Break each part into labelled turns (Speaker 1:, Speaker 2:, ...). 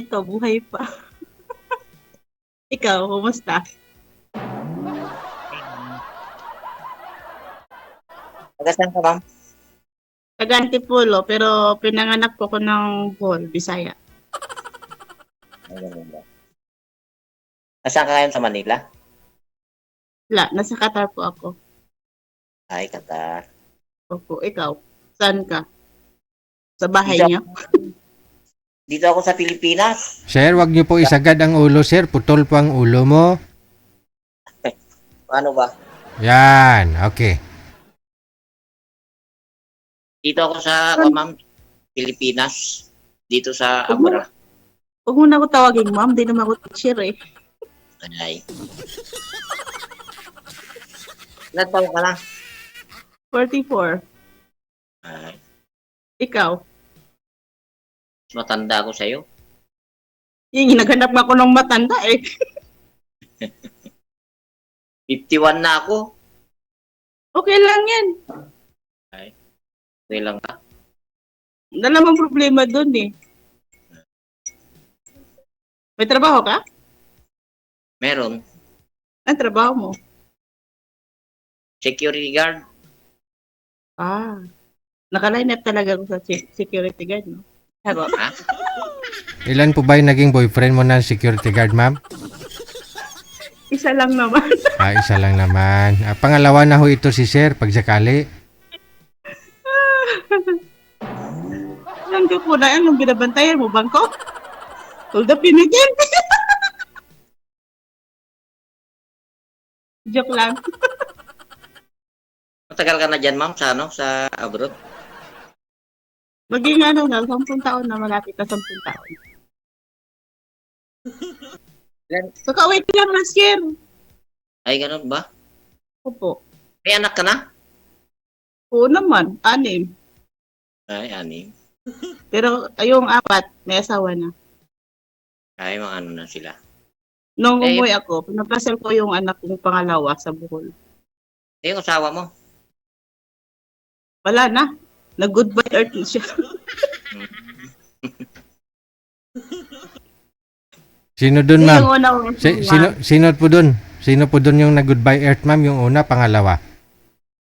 Speaker 1: Ito, buhay pa. Ikaw, kumusta?
Speaker 2: Taga saan ka, ma'am?
Speaker 1: Taga Antipolo, pero pinanganak po ko ng Bohol, Bisaya.
Speaker 2: Ay, ganun ba? Nasaan ka ngayon sa Manila?
Speaker 1: Wala, nasa Qatar po ako.
Speaker 2: Ay, Qatar.
Speaker 1: Opo, ikaw, saan ka? Sa bahay
Speaker 2: Dito,
Speaker 1: niyo?
Speaker 2: dito ako sa Pilipinas.
Speaker 3: Sir, wag niyo po isagad ang ulo, sir. Putol po ang ulo mo.
Speaker 2: Paano ba?
Speaker 3: Yan, okay.
Speaker 2: Dito ako sa, ma'am, Pilipinas. Dito sa
Speaker 1: Huwag mo,
Speaker 2: Abra.
Speaker 1: huwag mo na ako tawagin, ma'am. Di naman ako teacher eh.
Speaker 2: Ay. Ilan taon ka na?
Speaker 1: 44.
Speaker 2: Ay,
Speaker 1: Ikaw,
Speaker 2: mas matanda ako sa'yo.
Speaker 1: yung naghanap ako ng matanda eh.
Speaker 2: 51 na ako.
Speaker 1: Okay lang yan.
Speaker 2: Okay lang ka.
Speaker 1: Wala namang problema dun eh. May trabaho ka?
Speaker 2: Meron.
Speaker 1: Ang trabaho mo?
Speaker 2: Security guard.
Speaker 1: Ah, naka-line up talaga ako sa security guard, no? Ako,
Speaker 2: Ha?
Speaker 3: Ilan po ba yung naging boyfriend mo na security guard, ma'am?
Speaker 1: isa lang naman.
Speaker 3: Isa lang naman. Pangalawa na ho ito si sir, pag sakali.
Speaker 1: Hanggang po na yan, yung binabantayan mo, bangko? Hold up, pinigyan. Joke lang.
Speaker 2: Matagal ka na dyan, ma'am, sa, sa abroad?
Speaker 1: Maging ano na, 10 taon na, malapit na 10 taon.
Speaker 2: Ilan?
Speaker 1: Kakawait lang last year.
Speaker 2: Ay, ganun ba?
Speaker 1: Opo.
Speaker 2: May anak ka na?
Speaker 1: Oo naman, 6.
Speaker 2: Ay, anim.
Speaker 1: Pero yung 4, may asawa na.
Speaker 2: Ay, mga ano na sila.
Speaker 1: Nung
Speaker 2: Eh,
Speaker 1: umuwi ako, pinapasal ko yung anak kong pangalawa sa Bohol.
Speaker 2: yung asawa mo?
Speaker 1: Wala na. Nag-goodbye earth siya.
Speaker 3: Sino dun,
Speaker 1: Yung
Speaker 3: ma'am?
Speaker 1: una kong
Speaker 3: Sino po dun? Sino po dun yung nag-goodbye earth, ma'am? Yung una, pangalawa?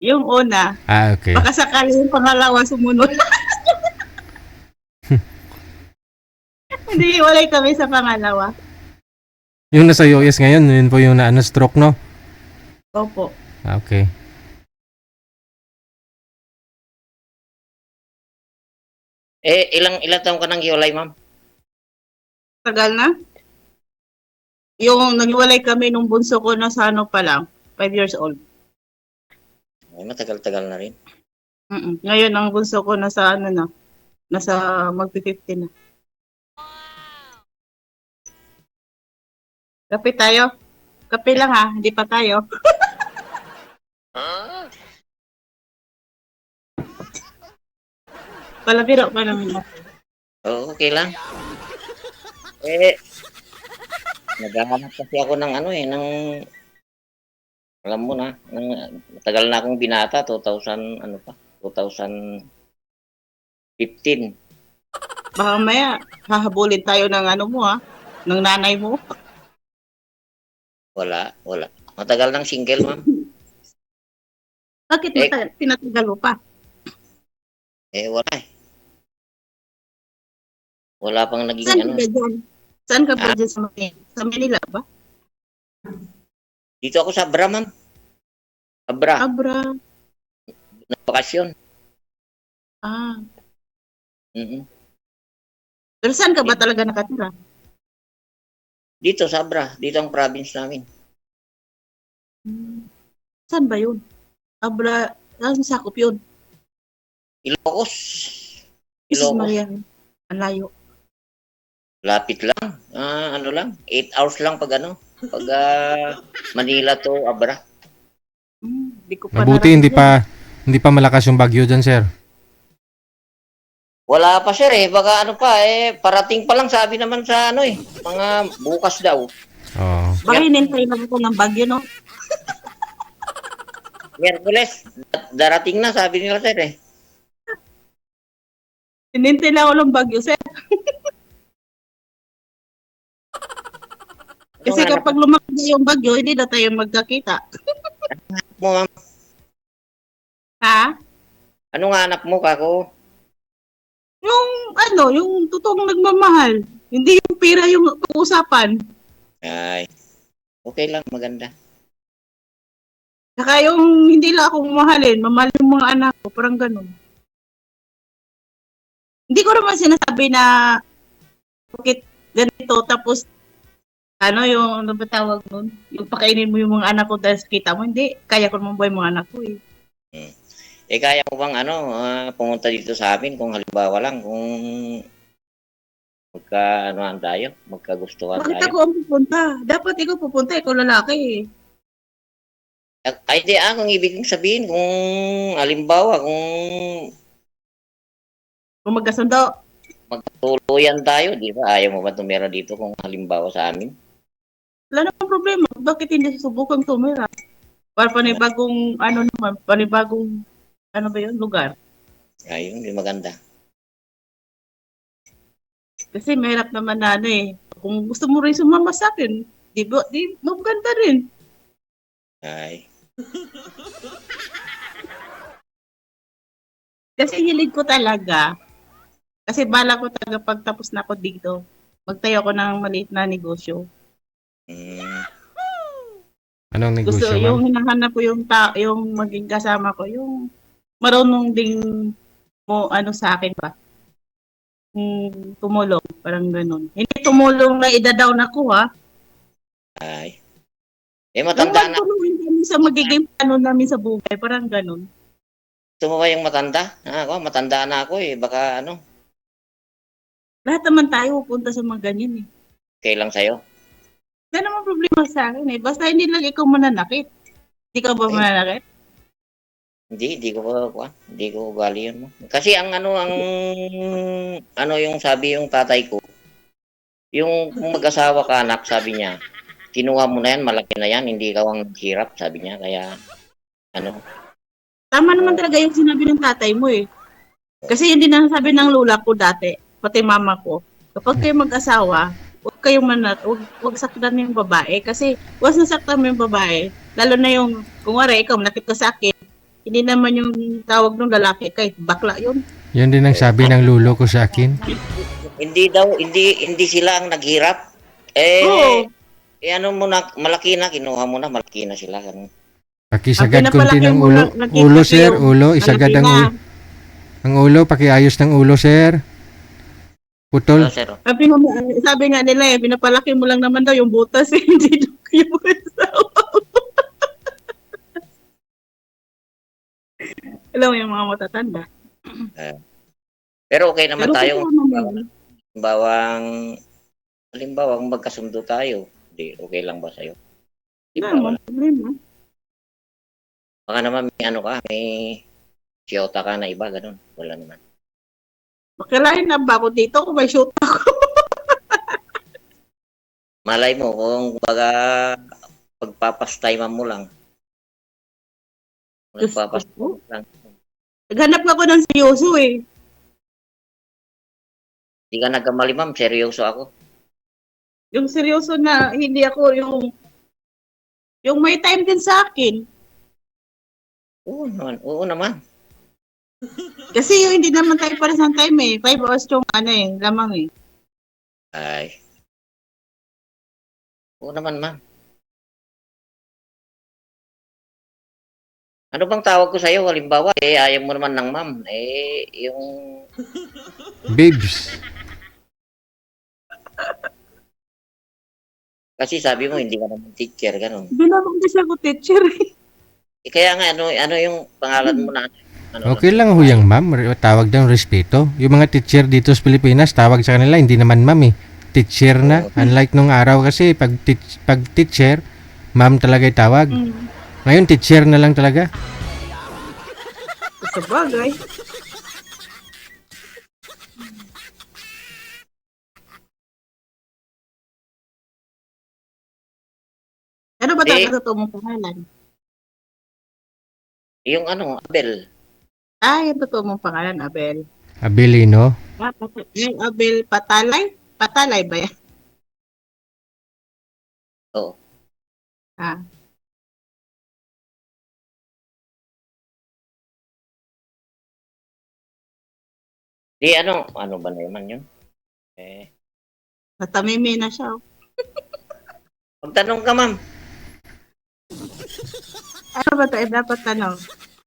Speaker 1: Yung una,
Speaker 3: Okay.
Speaker 1: baka sakali yung pangalawa sumunod. Hindi, walay kami sa pangalawa.
Speaker 3: Yung nasa US ngayon, yun po yung na-stroke, no?
Speaker 1: Opo.
Speaker 3: Okay.
Speaker 2: Ilang taon ka nang hiwalay, ma'am?
Speaker 1: Tagal na. Yung naghiwalay kami nung bunso ko na sa ano pa lang, 5 years old.
Speaker 2: Ay, matagal-tagal na rin.
Speaker 1: Ngayon ang bunso ko nasa ano na, nasa magpi-50 na. Kape tayo. Kape lang ha, hindi pa tayo. Palabiro pa naman ako.
Speaker 2: Oo, okay lang. Eh, naghahanap kasi ako ng ano ng alam mo na, matagal na akong binata, 2000, ano pa, 2015.
Speaker 1: Baka maya, hahabulin tayo ng ano mo ha, ng nanay mo.
Speaker 2: Wala. Matagal nang single, ma'am.
Speaker 1: Bakit tinatagal mo pa?
Speaker 2: Wala eh. Wala pang naging
Speaker 1: Saan
Speaker 2: ano.
Speaker 1: ka dyan? Saan ka ba dyan sa Manila? Sa Manila ba?
Speaker 2: Dito ako sa Abra, ma'am. Abra,
Speaker 1: Abra.
Speaker 2: na bakasyon.
Speaker 1: Ah.
Speaker 2: Mm-mm.
Speaker 1: Pero saan ka ba talaga nakatira?
Speaker 2: Dito sa Abra, dito ang province namin.
Speaker 1: Saan ba yun? Abra, saan sakop yun?
Speaker 2: Ilocos.
Speaker 1: Jesus
Speaker 2: Ilocos.
Speaker 1: Maria. Ang layo.
Speaker 2: Lapit lang. Ano lang, 8 hours lang pag pag Manila to Abra.
Speaker 1: Di ko pa
Speaker 3: Mabuti
Speaker 1: narating yan.
Speaker 3: hindi pa malakas yung bagyo dyan, sir.
Speaker 2: Wala pa sir baka ano pa parating pa lang sabi naman sa mga bukas daw.
Speaker 3: Oo.
Speaker 1: Baka hinintay lang ako ng bagyo, no?
Speaker 2: Miyerkules, darating na sabi nila sir
Speaker 1: Hinintay lang ako ng bagyo, sir.
Speaker 2: Ano
Speaker 1: Kasi
Speaker 2: nga anak
Speaker 1: kapag lumaki na yung bagyo, hindi na tayo magkakita.
Speaker 2: mo, ma'am?
Speaker 1: Ha?
Speaker 2: Ano nga anak mo, kako?
Speaker 1: Yung yung totoong nagmamahal. Hindi yung pera yung usapan.
Speaker 2: Ay, okay lang, maganda.
Speaker 1: Saka yung hindi lang ako mamahalin, mamahal yung mga anak ko, parang ganun. Hindi ko naman sinasabi na bakit ganito, tapos yung ano ba tawag nun? Yung pakainin mo yung mga anak ko dahil sa kita mo, hindi. Kaya ko naman buhay yung mga anak ko eh.
Speaker 2: Kaya mo bang pumunta dito sa amin kung halimbawa lang, kung magka-anuhan tayo, magkagustuhan
Speaker 1: Bakit
Speaker 2: tayo?
Speaker 1: ako ang pupunta? Dapat ikaw pupunta, ikaw lalaki eh.
Speaker 2: Ay, di kung ibig kong sabihin, kung halimbawa, kung
Speaker 1: Kung magkasundo.
Speaker 2: magtuluyan tayo, di ba? Ayaw mo ba tumira dito kung halimbawa sa amin?
Speaker 1: Wala namang problema. Bakit hindi susubukan tumira? Para panibagong, panibagong, ano ba yun, lugar.
Speaker 2: Ayun, di maganda.
Speaker 1: Kasi mahirap naman na kung gusto mo rin sumama sa akin, di maganda rin.
Speaker 2: Ay,
Speaker 1: Kasi hilig ko talaga. Kasi bala ko talaga pagtapos na ako dito, magtayo ako ng maliit na negosyo.
Speaker 2: mm,
Speaker 3: Anong
Speaker 1: Gusto,
Speaker 3: negosyo,
Speaker 1: yung
Speaker 3: ma'am?
Speaker 1: hinahanap ko yung maging kasama ko, yung marunong ding sa akin ba? Tumulong, parang ganun. Hindi tumulong na ida-down ako ha.
Speaker 2: ay.
Speaker 1: Yung
Speaker 2: Matanda na.
Speaker 1: magtulungan kami sa magiging plano namin sa buhay, parang ganun.
Speaker 2: Gusto mo ba yung matanda? Matanda na ako eh. Baka
Speaker 1: Lahat naman tayo pupunta sa mga ganyan eh.
Speaker 2: okay lang sa'yo.
Speaker 1: Wala namang problema sa akin eh. Basta hindi lang ikaw mananakit. Hindi ka ba
Speaker 2: Ay.
Speaker 1: mananakit?
Speaker 2: Hindi ko ugali yun mo. Kasi ang yung sabi yung tatay ko, yung kung mag-asawa ka anak, sabi niya, kinuha mo na yan, malaki na yan, hindi ikaw ang hirap, sabi niya. Kaya,
Speaker 1: Tama naman talaga yung sinabi ng tatay mo eh. Kasi hindi na sabi ng lula ko dati, pati mama ko, kapag kayo mag-asawa, huwag saktan yung babae. Kasi once nasaktan mo yung babae, lalo na yung, kung wari, ikaw, nakit ka sa akin, hindi naman yung tawag ng lalaki, kahit bakla yun.
Speaker 3: Yun din ang sabi ng lulo ko sa akin.
Speaker 2: hindi sila ang naghirap.
Speaker 1: Oo.
Speaker 2: Malaki na, kinuha mo na, malaki na sila. Ganun.
Speaker 3: Pakisagad
Speaker 1: Ang
Speaker 3: kunti
Speaker 1: pinapalaki
Speaker 3: ng
Speaker 1: mo
Speaker 3: ulo.
Speaker 1: lang, nakita
Speaker 3: Ulo,
Speaker 1: ko
Speaker 3: sir.
Speaker 1: yung
Speaker 3: Ulo. Isagad
Speaker 1: malaki
Speaker 3: ang
Speaker 1: na.
Speaker 3: ulo. Ang ulo. Pakiayos ng ulo, sir. Putol.
Speaker 2: Sir.
Speaker 1: Sabi nga nila pinapalaki mo lang naman daw yung butas eh, hindi yung asawa. Alam mo yung mga matatanda.
Speaker 2: Pero okay naman
Speaker 1: Pero
Speaker 2: tayo.
Speaker 1: kung naman,
Speaker 2: Halimbawa, kung magkasundo tayo, okay lang ba sa'yo?
Speaker 1: wala naman problema.
Speaker 2: Baka naman may siyota ka na iba, ganun. Wala naman.
Speaker 1: Makilain na ba ako dito kung may shoot ako?
Speaker 2: Malay mo, kung pagpapastayman mo lang.
Speaker 1: Diyos ko.
Speaker 2: Pagpapastayman mo lang.
Speaker 1: Naghanap ako ng seryoso eh.
Speaker 2: Hindi ka nagkamali, ma'am. Seryoso ako.
Speaker 1: Yung seryoso na hindi ako yung may time din sa akin.
Speaker 2: Oo naman.
Speaker 1: Kasi yung hindi naman tayo para sa time eh. 5 hours yung lamang eh.
Speaker 2: Ay. Oo naman, ma'am. Ano bang tawag ko sa'yo? Halimbawa, ayaw mo naman ng ma'am. Yung...
Speaker 3: Babes.
Speaker 2: Kasi sabi mo, hindi ka naman teacher, ganun.
Speaker 1: Hindi naman kasi ako teacher eh.
Speaker 2: Kaya nga, ano yung pangalan mo na?
Speaker 3: Okay lang ho yung ma'am. Tawag daw respeto. Yung mga teacher dito sa Pilipinas, tawag sa kanila, hindi naman ma'am eh. Teacher na. Unlike nung araw kasi, pag teacher, ma'am talaga yung tawag. Ngayon, teacher na lang talaga.
Speaker 1: Sa bagay. Ano ba talaga totoo mong pangalan?
Speaker 2: Yung Abel.
Speaker 1: Yung totoo mong pangalan, Abel.
Speaker 3: Abilino.
Speaker 1: Yung Abel Patalay? Patalay ba yan?
Speaker 2: Oo.
Speaker 1: Ah,
Speaker 2: Di ano ba naman yun?
Speaker 1: natamimi na siya. Oh.
Speaker 2: Magtanong ka, ma'am.
Speaker 1: Ano ba tayo dapat tanong?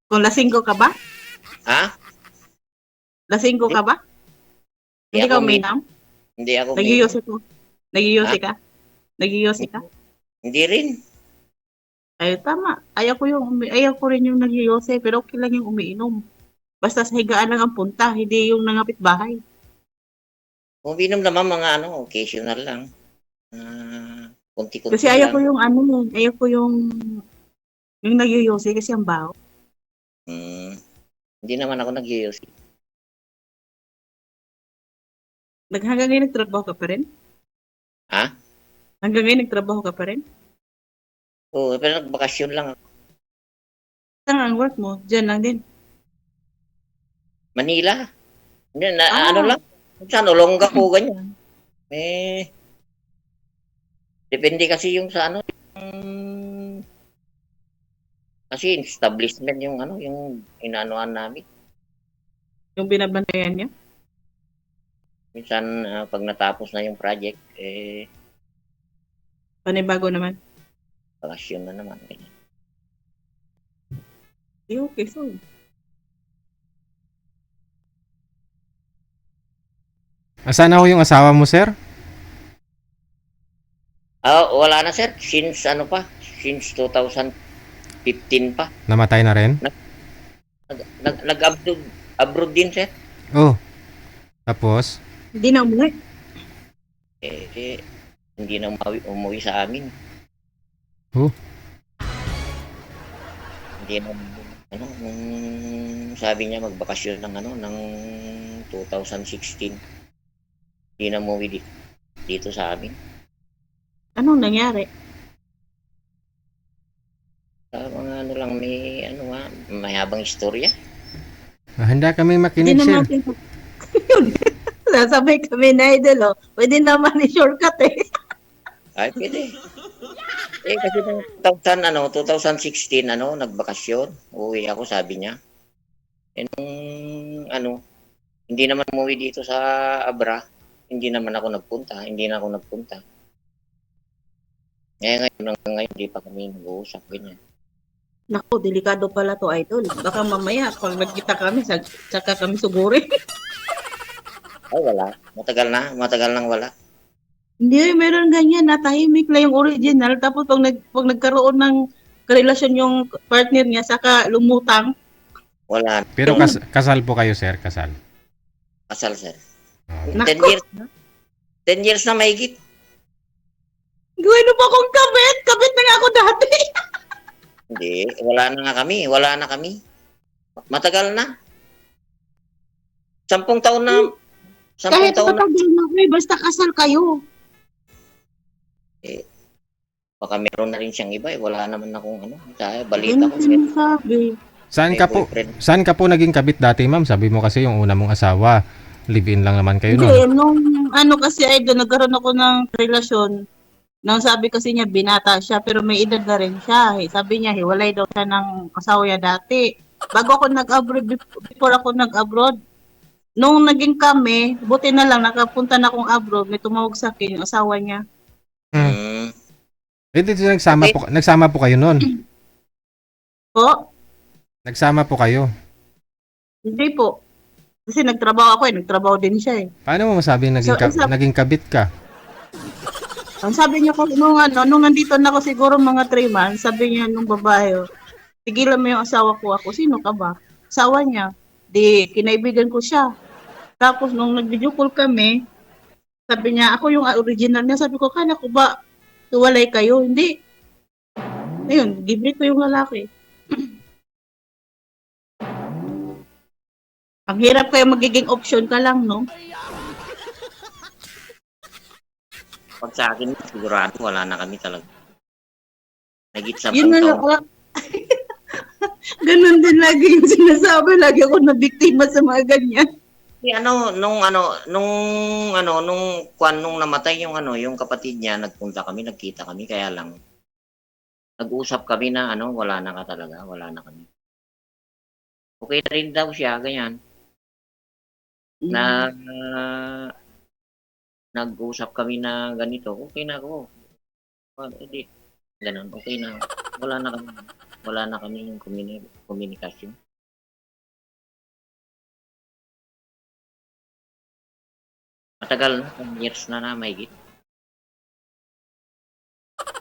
Speaker 1: Kung lasinggo ka ba?
Speaker 2: Ha?
Speaker 1: Lasinggo ka ba?
Speaker 2: Di
Speaker 1: Hindi
Speaker 2: ako
Speaker 1: ka uminom?
Speaker 2: Hindi ako
Speaker 1: Nagiyosi ko. Nagiyosi
Speaker 2: Ha?
Speaker 1: ka? Nagiyosi ka?
Speaker 2: Hindi rin.
Speaker 1: Ay, tama. Ayaw ko rin yung nagyosi, pero okay lang yung umiinom. Basta sa higaan lang ang punta, hindi yung nangapit bahay.
Speaker 2: Uminom naman mga occasional lang.
Speaker 1: Kasi
Speaker 2: Kunti-kunti
Speaker 1: ayaw ko
Speaker 2: lang.
Speaker 1: yung ayaw ko yung nagyosi kasi ang baho.
Speaker 2: Hmm, hindi naman ako nagyoyosi.
Speaker 1: Hanggang ngayon nagtrabaho ka pa rin?
Speaker 2: Ha?
Speaker 1: Hanggang ngayon nagtrabaho ka pa rin?
Speaker 2: Oo, pero nagbakasyon lang ako.
Speaker 1: Saan ang work mo? Diyan lang din.
Speaker 2: Manila. Hindi,
Speaker 1: Ah.
Speaker 2: ano lang. Saan, Olongga po, ganyan. Depende kasi yung sa kasi establishment yung yung inaanoan namin.
Speaker 1: Yung binabantayan niya?
Speaker 2: Minsan, pag natapos na yung project,
Speaker 1: Panibago naman.
Speaker 2: bakasyon na naman. Ganyan.
Speaker 1: Okay, so.
Speaker 3: Asan na ho yung asawa mo, sir?
Speaker 2: Wala na sir, since since 2015 pa.
Speaker 3: Namatay na rin?
Speaker 2: Nag-abroad din sir.
Speaker 3: Oh. Tapos?
Speaker 1: Hindi na umuwi.
Speaker 2: Hindi na umuwi sa amin.
Speaker 3: Oh.
Speaker 2: Hindi na nung sabi niya magbakasyon ng 2016. Hindi na umuwi dito sa amin.
Speaker 1: Anong nangyari?
Speaker 2: Mga lang may habang istorya.
Speaker 3: Handa kami
Speaker 1: Hindi
Speaker 3: makinig, sir.
Speaker 1: naman Sasabay kami na idol, oh. Pwede naman i-shortcut eh.
Speaker 2: Ay, pwede. Kasi ng 2016, nagbakasyon. Uwi ako, sabi niya. Nung, hindi naman umuwi dito sa Abra. Hindi naman ako nagpunta. Hindi na ako nagpunta. Ngayon, hindi pa kami nag-uusap, ganyan.
Speaker 1: Naku, delikado pala to idol. Baka mamaya, pag nagkita kami, saka kami suguri.
Speaker 2: Ay, wala. Matagal nang wala.
Speaker 1: Hindi, meron ganyan, natahimik lang yung original. Tapos pag nagkaroon ng karelasyon yung partner niya, saka lumutang.
Speaker 2: Wala.
Speaker 3: Pero kasal po kayo, sir. Kasal.
Speaker 2: Kasal, sir.
Speaker 3: Oh.
Speaker 2: 10
Speaker 1: Naku,
Speaker 2: years. 10 years na mahigit.
Speaker 1: gawin pa akong kabit. Kabit na nga ako dati.
Speaker 2: Hindi. Wala na kami. Matagal na. 10 taon na. 10
Speaker 1: Kahit
Speaker 2: taon na.
Speaker 1: matagal na kayo, basta kasal kayo.
Speaker 2: Baka meron na rin siyang iba. Wala naman akong balita
Speaker 1: Ganun
Speaker 2: ko.
Speaker 1: sinasabi.
Speaker 3: Saan ka po naging kabit dati, ma'am? Sabi mo kasi yung una mong asawa, live-in lang naman kayo
Speaker 1: Hindi,
Speaker 3: noon.
Speaker 1: nung kasi idol, nagkaroon ako ng relasyon. Nang sabi kasi niya, binata siya, pero may edad na rin siya. Sabi niya, hiwalay daw siya ng asawa niya dati. Bago ako nag-abroad, before ako nag-abroad, nung naging kami, buti na lang, nakapunta na akong abroad, may tumawag sa akin, yung asawa niya.
Speaker 3: Dito nagsama po kayo noon.
Speaker 1: Po?
Speaker 3: Nagsama po kayo.
Speaker 1: Hindi po. Kasi nagtrabaho ako nagtrabaho din siya eh.
Speaker 3: Paano mo masabi naging kabit ka?
Speaker 1: Ang sabi niya ko, nung nandito na ako siguro mga 3 months, sabi niya nung babae, tigilan mo yung asawa ko ako. Sino ka ba? Asawa niya. Di, kinaibigan ko siya. Tapos nung nag-video call kami, sabi niya, ako yung original niya. Sabi ko, kana ko ba, tuwalay kayo? Hindi. Ayun, libre ko yung lalaki. Ang hirap kaya magiging option ka lang, no?
Speaker 2: Pag sa akin, sigurado wala na kami talaga. Nagit 10
Speaker 1: Yun na lang.
Speaker 2: taon.
Speaker 1: Ganun din lagi yung sinasabi. Lagi ako nabiktima sa mga ganyan.
Speaker 2: nung namatay yung yung kapatid niya, nagkita kami, kaya lang, nag-usap kami na wala na ka talaga, wala na kami. Okay na rin daw siya, ganyan. Na, nag-usap kami na ganito, okay na ako. Hindi, ganun, okay na. Wala na kami yung komunikasyon. Matagal na, 10 years na mahigit.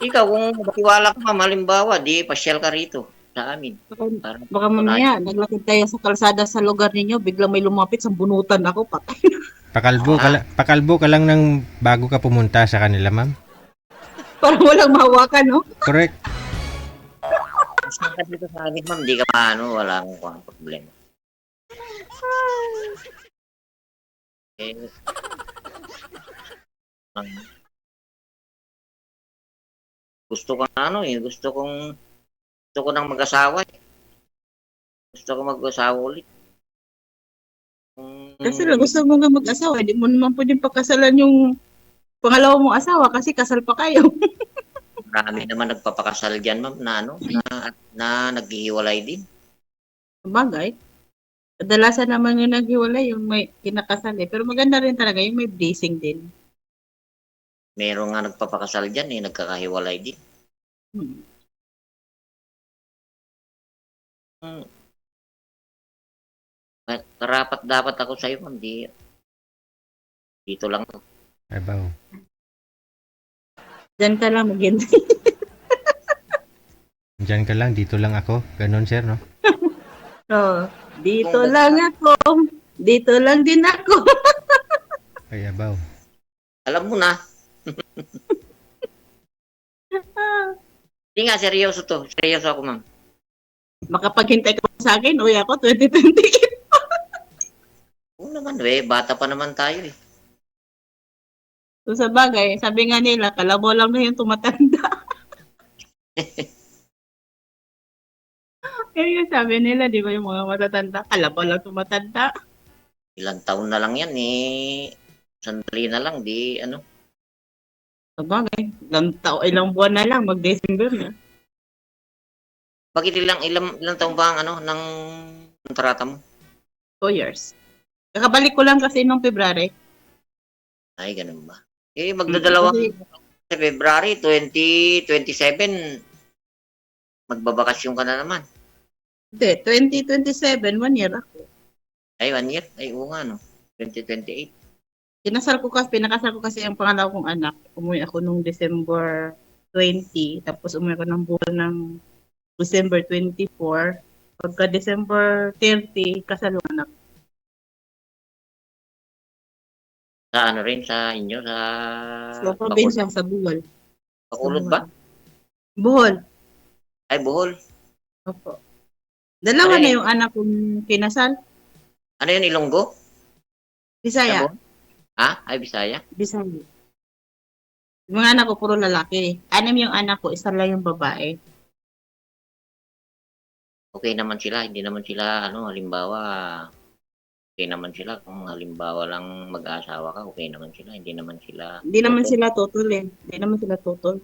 Speaker 2: Ikaw, kung magtiwala ka, ma'am, halimbawa, di pasyal ka rito sa amin. Para
Speaker 1: Baka mamaya, naglakad tayo sa kalsada sa lugar ninyo, biglang may lumapit sa bunutan ako, patay.
Speaker 3: Pakalbo ka lang ng bago ka pumunta sa kanila, ma'am.
Speaker 1: Parang walang mahawakan, no?
Speaker 3: Correct.
Speaker 2: Pasyal ka dito sa amin, ma'am, di ka wala akong problema. Gusto ko nang mag-asawa. Gusto ko mag-asawa ulit.
Speaker 1: Kasi gusto mo nga mag-asawa, hindi mo naman pwedeng pagkasalan yung pangalawa mong asawa kasi kasal pa kayo.
Speaker 2: Marami naman nagpapakasal diyan, ma'am, na naghihiwalay din.
Speaker 1: Sabagay. Kadalasan naman yung naghiwalay, yung may kinakasal eh. Pero maganda rin talaga yung may blessing din.
Speaker 2: Meron nga nagpapakasal diyan nagkakahiwalay din. Karapat dapat ako sa iyo, ma'am, dito lang.
Speaker 3: Abaw.
Speaker 1: Diyan ka lang maghintay.
Speaker 3: Diyan ka lang, dito lang ako. Ganon, sir, no?
Speaker 1: Oh, dito lang ako. Dito lang din ako.
Speaker 3: Ay, abaw.
Speaker 2: Alam mo na. Hindi nga, seryoso to. Seryoso ako, ma'am.
Speaker 1: Makapaghintay ka pa sa akin, uy ako, 2028.
Speaker 2: Oo naman, bata pa naman tayo eh.
Speaker 1: So sa bagay, sabi nga nila, kalabaw lang na yung tumatanda. Kaya yung sabi nila, di ba yung mga matatanda, kalabaw lang tumatanda.
Speaker 2: Ilang taon na lang yan sandali na lang,
Speaker 1: Sa bagay, ilang buwan na lang, mag-December na.
Speaker 2: Bakit ilang taon ba ang ng kontrata mo?
Speaker 1: 2 years. Kakabalik ko lang kasi nung February.
Speaker 2: Ay, ganun ba? Magdadalawang sa February 2027, magbabakasyon ka na naman.
Speaker 1: Hindi, 2027, 1 year ako.
Speaker 2: Ay, 1 year? Ay, oo nga, 2028.
Speaker 1: Pinakasal ko kasi ang pangalawa kong anak. Umuwi ako nung December 20, tapos umuwi ako ng buwan ng December 24. Pagka December 30, kasal ang anak.
Speaker 2: Sa rin, sa inyo, sa
Speaker 1: So, probinsya sa Bohol.
Speaker 2: Bacolod ba?
Speaker 1: Bohol.
Speaker 2: Ay, Bohol.
Speaker 1: Opo. Dalawa na yung anak kong kinasal.
Speaker 2: Ano yun, Ilonggo?
Speaker 1: Bisaya.
Speaker 2: Ha? Ay, Bisaya?
Speaker 1: Bisaya. Yung mga anak ko, puro lalaki. 6 yung anak ko, 1 lang yung babae.
Speaker 2: Okay naman sila, hindi naman sila, halimbawa, okay naman sila. Kung halimbawa lang mag-asawa ka, okay naman sila. Hindi naman sila
Speaker 1: tutol eh. Hindi naman sila tutol.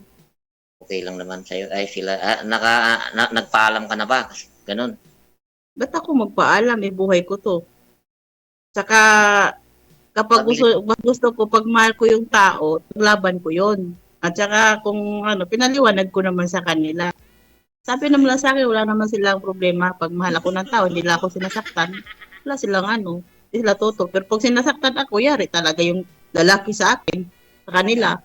Speaker 2: Okay lang naman sa'yo. Ay, sila, nagpaalam ka na ba? Ganun.
Speaker 1: Ba't ako magpaalam? Buhay ko to. Saka, kapag gusto ko, pag mahal ko yung tao, laban ko yon. At saka, kung pinaliwanag ko naman sa kanila. Sabi naman sa akin, wala naman silang problema. Pag mahal ako ng tao, hindi lang ako sinasaktan. Wala silang hindi sila tutol. Pero pag sinasaktan ako, yari talaga yung lalaki sa akin, sa kanila.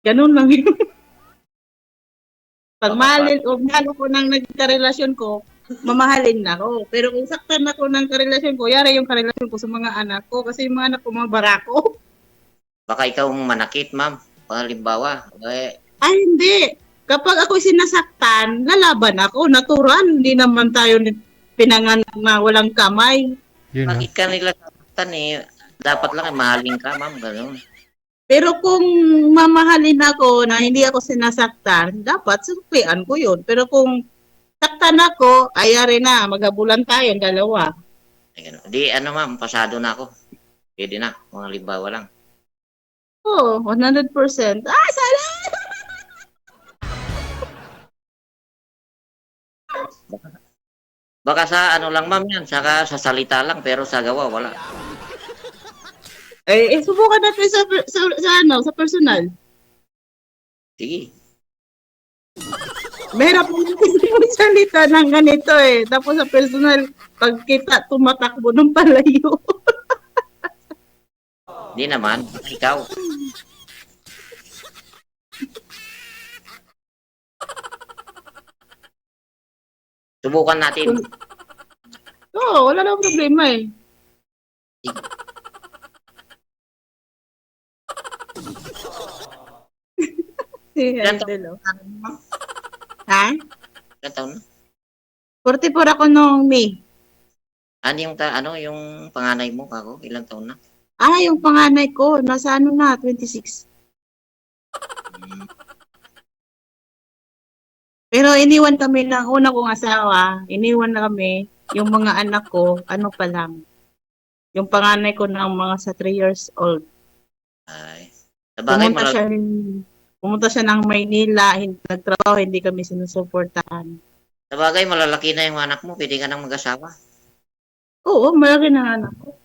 Speaker 1: Ganun lang yun. Pag mahal ko nang nagkarelasyon ko, mamahalin na ako. Pero kung saktan ako ng karelasyon ko, yari yung karelasyon ko sa mga anak ko. Kasi yung mga anak ko, mga barako.
Speaker 2: Baka ikaw manakit, ma'am. Halimbawa.
Speaker 1: Ay, hindi. Kapag ako sinasaktan, lalaban ako. Natural. Hindi naman tayo pinanganak na walang kamay.
Speaker 2: Bakit ka nila saktan Dapat lang mahalin ka, ma'am. Ganun.
Speaker 1: Pero kung mamahalin ako na hindi ako sinasaktan, dapat suklian ko yun. Pero kung saktan ako, ayari na, maghabulan tayo, dalawa.
Speaker 2: Ay, ganun. Di ano ma'am, pasado na ako. Pwede na, mga limbawa lang.
Speaker 1: Oo, 100%. Ah, sana!
Speaker 2: Baka sa ano lang ma'am yan, saka sa salita lang, pero sa gawa wala.
Speaker 1: Subukan natin sa personal.
Speaker 2: Sige.
Speaker 1: Mahirap mo kasi magsalita ng ganito eh. Tapos sa personal, pagkita, tumatakbo ng palayo.
Speaker 2: Di naman, ikaw. Subukan natin.
Speaker 1: Oo, wala namang problema eh. Si
Speaker 2: Ilan
Speaker 1: Idol, oh.
Speaker 2: taon na?
Speaker 1: Ha?
Speaker 2: Ilan taon na?
Speaker 1: 44 ako nung May.
Speaker 2: Ano yung, yung panganay mo, kako? Ilang taon na?
Speaker 1: Yung panganay ko, nasa ano na, 26.
Speaker 2: Hmm.
Speaker 1: Pero iniwan kami ng una kong asawa, iniwan na kami, yung mga anak ko, ano pa lang. Yung panganay ko ng mga sa 3 years old.
Speaker 2: Ay. Sabagay,
Speaker 1: Pumunta siya ng Maynila, nagtrabaho, hindi kami sinusuportahan.
Speaker 2: malalaki na yung anak mo, pwede ka nang mag-asawa.
Speaker 1: Oo, malaki na anak ko.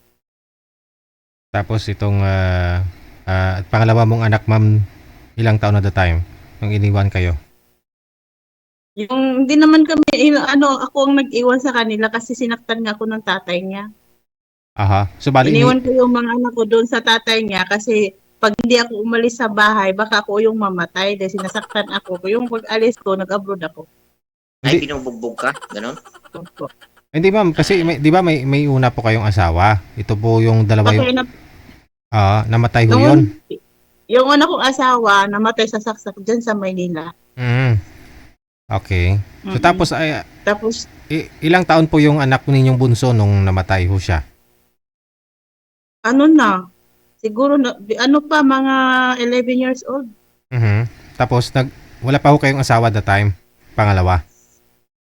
Speaker 3: Tapos itong pangalawa mong anak, ma'am, ilang taon na the time nung iniwan kayo?
Speaker 1: Yung hindi naman kami, ako ang nag-iwan sa kanila kasi sinaktan nga ako ng tatay niya.
Speaker 3: Aha. So bali
Speaker 1: Iniwan ko yung mga anak ko doon sa tatay niya kasi pag hindi ako umalis sa bahay, baka ako yung mamatay dahil sinasaktan ako. Yung pag-alis ko, nag-abroad ako.
Speaker 2: Ay,
Speaker 3: Hindi.
Speaker 2: binubugbog ka, gano'n?
Speaker 1: Opo.
Speaker 3: hindi ma'am kasi di ba may una po kayong asawa. Ito po yung dalawa
Speaker 1: Okay,
Speaker 3: yung namatay ho
Speaker 1: Noon,
Speaker 3: yun.
Speaker 1: yung una kong asawa, namatay sa saksak dyan sa Maynila.
Speaker 3: Mm. Okay. So
Speaker 1: Mm-mm.
Speaker 3: tapos
Speaker 1: Tapos,
Speaker 3: ilang taon po yung anak ninyong bunso nung namatay ho siya?
Speaker 1: ano na, siguro, mga 11 years old.
Speaker 3: Mhm. Tapos wala pa ho kayong asawa that time, pangalawa.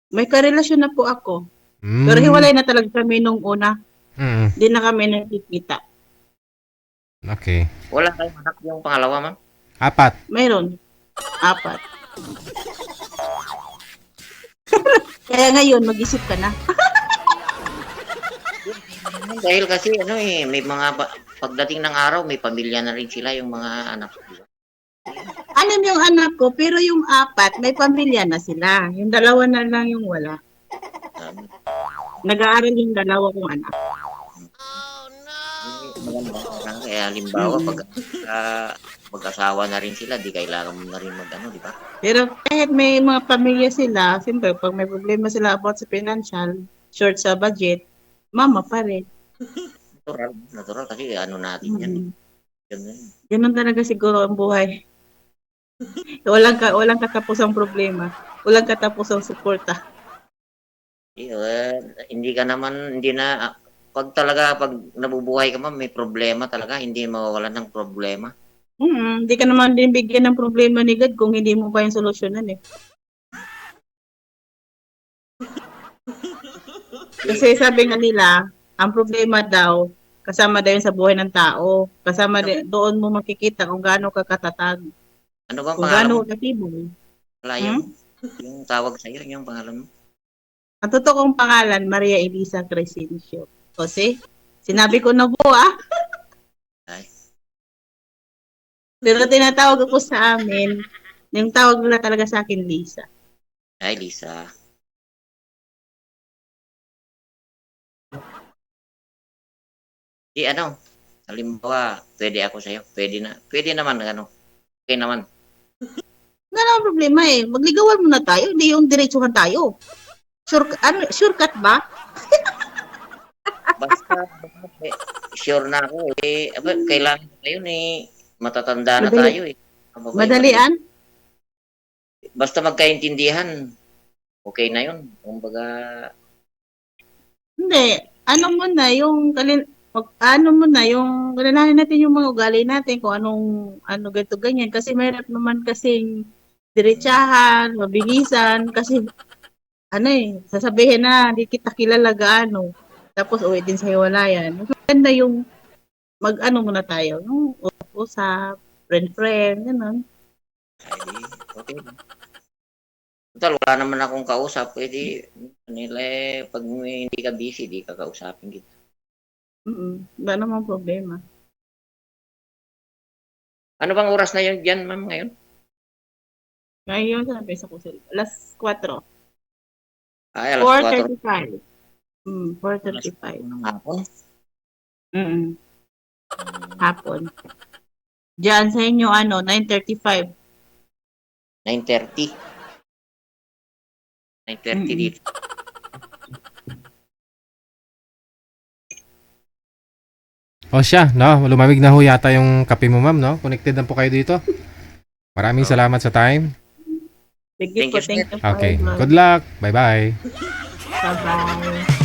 Speaker 1: May karelasyon na po ako.
Speaker 3: Mm.
Speaker 1: Pero hiwalay na talaga kami nung una.
Speaker 3: Mm.
Speaker 1: Hindi na kami nagkikita.
Speaker 3: Okay.
Speaker 2: Wala kayong anak yung pangalawa, ma'am?
Speaker 3: 4.
Speaker 1: Mayroon. 4. Kaya ngayon, mag-isip ka na.
Speaker 2: Dahil kasi, may mga, pagdating ng araw, may pamilya na rin sila yung mga anak.
Speaker 1: Alam yung anak ko, pero yung 4, may pamilya na sila. Yung 2 na lang yung wala.
Speaker 2: Um,
Speaker 1: Nag-aaral yung 2 kong anak.
Speaker 2: maganda. Kaya halimbawa, pag mag-asawa na rin sila, di kailangan mo na rin di ba?
Speaker 1: Pero kahit may mga pamilya sila, siyempre, pag may problema sila about sa financial, short sa budget, mama pa rin.
Speaker 2: Natural kasi natin yan. Ganun.
Speaker 1: Ganun talaga siguro ang buhay. Walang katapusang problema. Walang katapusang suporta.
Speaker 2: Hindi na, pag nabubuhay ka man, may problema talaga, hindi mawawalan ng problema.
Speaker 1: Hindi ka naman din bigyan ng problema ni God kung hindi mo pa yung solusyonan eh. Kasi sabi nga nila, ang problema daw, kasama daw yun sa buhay ng tao. Doon mo makikita kung gaano ka katatag.
Speaker 2: Ano bang
Speaker 1: Kung
Speaker 2: pangalan mo?
Speaker 1: gaano ka katibay.
Speaker 2: Wala yung tawag sa'yo, yung pangalan mo?
Speaker 1: Ang totoo kong pangalan, Maria Elisa Crescencio. Kasi, sinabi ko na po
Speaker 2: Ay,
Speaker 1: Pero tinatawag ako sa amin, yung tawag nila talaga sa akin, Lisa.
Speaker 2: ay Lisa. Halimbawa, pwede ako sa'yo. Pwede naman, okay naman.
Speaker 1: Wala namang problema eh. Magligawan muna tayo, hindi yung diretsuhan tayo. Shortcut ba?
Speaker 2: Basta, sure na ako kailangan na yun matatanda na tayo
Speaker 1: Madalian?
Speaker 2: Basta magkaintindihan, okay na yun. Kumbaga,
Speaker 1: Hindi. Kalalanin natin yung mga ugali natin, kung ganito, ganyan. Kasi mahirap naman kasing diretsahan, mabilisan, kasi sasabihin na, hindi kita kilala gaano. Tapos uwi din sa hiwalayan. Mas maganda yung mag-ano muna tayo, no? Usap, friend, gano'n.
Speaker 2: Ay, di, okay. Total, wala naman akong kausap. Pwede, nila pag hindi ka busy, di ka kausapin kita.
Speaker 1: Wala namang problema.
Speaker 2: Ano bang oras na yun dyan, ma'am, ngayon?
Speaker 1: Ngayon, sabi sa kusel, alas 4.
Speaker 2: Ay, alas 4.
Speaker 1: 4:35.
Speaker 2: Alas
Speaker 1: 4:35.
Speaker 2: 4 ng hapon.
Speaker 1: Hapon. Diyan sa inyo, 9:35.
Speaker 2: 9:30. 9:30 dito.
Speaker 3: O siya, no? Lumamig na ho yata yung kape mo, ma'am, no? Connected na po kayo dito. Maraming salamat sa time.
Speaker 1: Thank you
Speaker 2: Thank you,
Speaker 1: po. Thank you.
Speaker 3: Okay. Good luck. Bye-bye.
Speaker 1: Bye-bye.